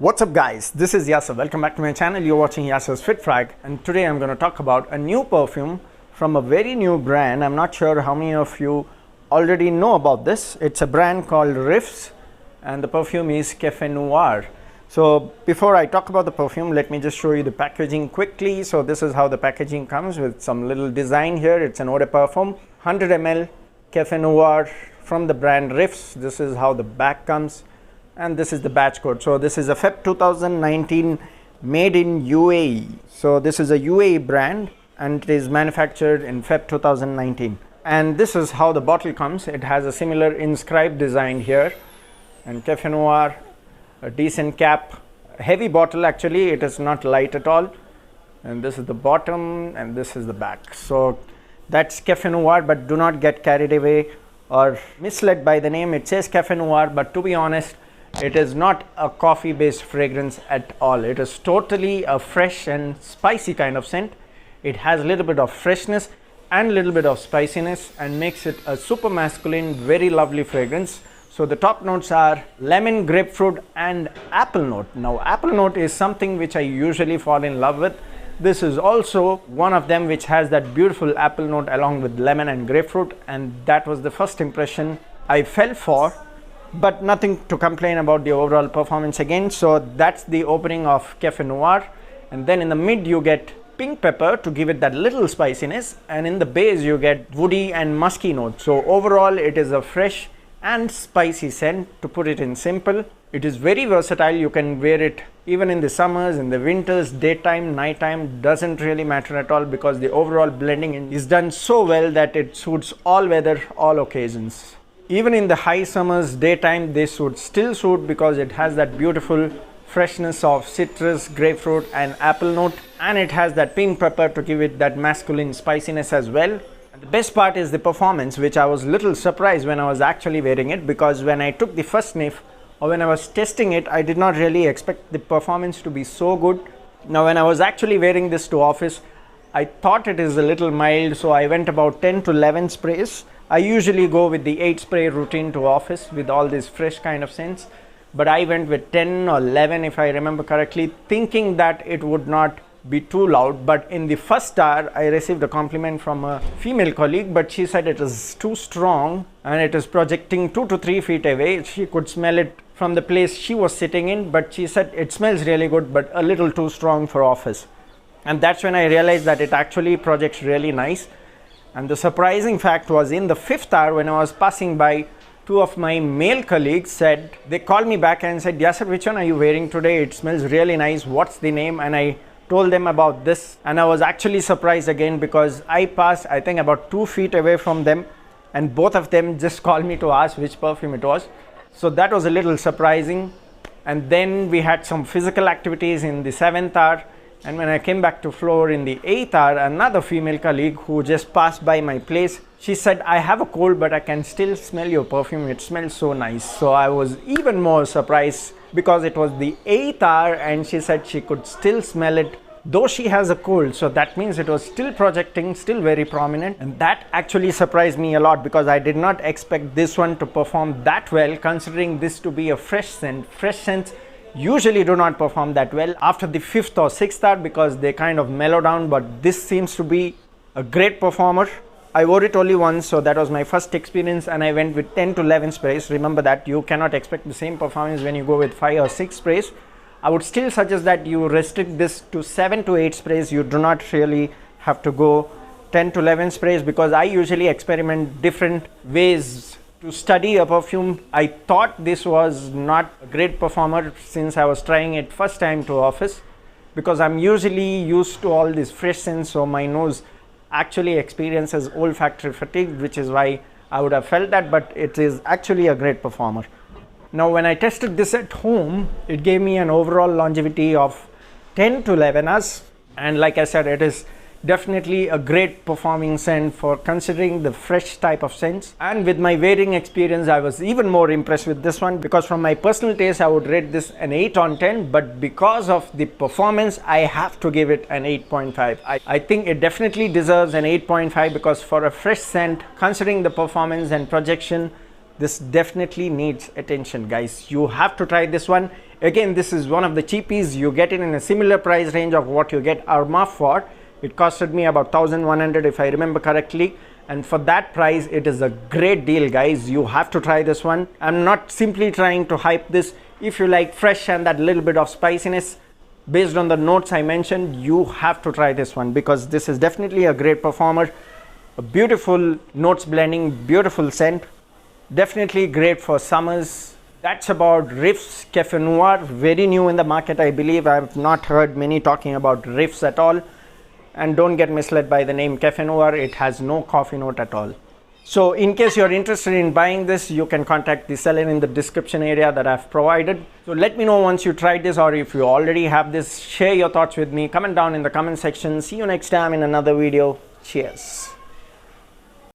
What's up guys, this is Yasser. Welcome back to my channel. You're watching Yasser's Fit Frag, and today I'm going to talk about a new perfume from a very new brand. I'm not sure how many of you already know about this. It's a brand called Riffs and the perfume is Cafe Noir. So before I talk about the perfume, let me just show you the packaging quickly. So this is how the packaging comes with some little design here. It's an eau de parfum, 100 ml Cafe Noir from the brand Riffs. This is how the back comes. And this is the batch code. So this is a Feb 2019 made in UAE. So this is a UAE brand and it is manufactured in Feb 2019. And this is how the bottle comes. It has a similar inscribed design here. And Cafe Noir, a decent cap, heavy bottle actually, it is not light at all. And this is the bottom and this is the back. So that's Cafe Noir, but do not get carried away or misled by the name. It says Cafe Noir, but to be honest, it is not a coffee based fragrance at all. It is totally a fresh and spicy kind of scent. It has a little bit of freshness and a little bit of spiciness and makes it a super masculine, very lovely fragrance. So the top notes are lemon, grapefruit and apple note. Now apple note is something which I usually fall in love with. This is also one of them which has that beautiful apple note along with lemon and grapefruit, and that was the first impression I fell for. But nothing to complain about the overall performance again. So that's the opening of Cafe Noir, and then in the mid you get pink pepper to give it that little spiciness, and in the base you get woody and musky notes. So overall it is a fresh and spicy scent, to put it in simple. It is very versatile. You can wear it even in the summers, in the winters, daytime, nighttime, doesn't really matter at all, because the overall blending is done so well that it suits all weather, all occasions. Even in the high summers, daytime, this would still suit because it has that beautiful freshness of citrus, grapefruit and apple note, and it has that pink pepper to give it that masculine spiciness as well. And the best part is the performance, which I was little surprised when I was actually wearing it, because when I took the first sniff or when I was testing it, I did not really expect the performance to be so good. Now when I was actually wearing this to office, I thought it is a little mild, so I went about 10 to 11 sprays. I usually go with the 8 spray routine to office with all these fresh kind of scents, but I went with 10 or 11 if I remember correctly, thinking that it would not be too loud. But in the first hour I received a compliment from a female colleague, but she said it is too strong and it is projecting 2 to 3 feet away. She could smell it from the place she was sitting in, but she said it smells really good but a little too strong for office. And that's when I realized that it actually projects really nice. And the surprising fact was, in the 5th hour when I was passing by, 2 of my male colleagues said, they called me back and said, "Yasser, which one are you wearing today? It smells really nice. What's the name?" And I told them about this, and I was actually surprised again, because I passed I think about 2 feet away from them and both of them just called me to ask which perfume it was. So that was a little surprising. And then we had some physical activities in the 7th hour. And when I came back to floor in the 8th hour, another female colleague who just passed by my place, she said, "I have a cold but I can still smell your perfume. It smells so nice." So I was even more surprised, because it was the 8th hour and she said she could still smell it though she has a cold. So that means it was still projecting, still very prominent, and that actually surprised me a lot, because I did not expect this one to perform that well, considering this to be a fresh scent. Fresh scents usually do not perform that well after the 5th or 6th hour, because they kind of mellow down, but this seems to be a great performer. I wore it only once, so that was my first experience, and I went with 10 to 11 sprays. Remember that you cannot expect the same performance when you go with 5 or 6 sprays. I would still suggest that you restrict this to 7 to 8 sprays. You do not really have to go 10 to 11 sprays, because I usually experiment different ways to study a perfume. I thought this was not a great performer since I was trying it first time to office, because I'm usually used to all these fresh scents, so my nose actually experiences olfactory fatigue, which is why I would have felt that, but it is actually a great performer. Now when I tested this at home, it gave me an overall longevity of 10 to 11 hours, and like I said, it is definitely a great performing scent for considering the fresh type of scents. And with my wearing experience, I was even more impressed with this one, because from my personal taste I would rate this an 8 on 10, but because of the performance I have to give it an 8.5. I think it definitely deserves an 8.5, because for a fresh scent, considering the performance and projection, this definitely needs attention, guys. You have to try this one. Again, this is one of the cheapies. You get it in a similar price range of what you get Armaf for. It costed me about 1100 if I remember correctly, and for that price it is a great deal, guys. You have to try this one. I'm not simply trying to hype this. If you like fresh and that little bit of spiciness based on the notes I mentioned, you have to try this one, because this is definitely a great performer. A beautiful notes blending, beautiful scent, definitely great for summers. That's about Riffs-Cafe Noir, very new in the market, I believe. I have not heard many talking about Riffs at all. And don't get misled by the name Cafe Noir, it has no coffee note at all. So in case you're interested in buying this, you can contact the seller in the description area that I've provided. So let me know once you tried this, or if you already have this, share your thoughts with me. Comment down in the comment section. See you next time in another video. Cheers.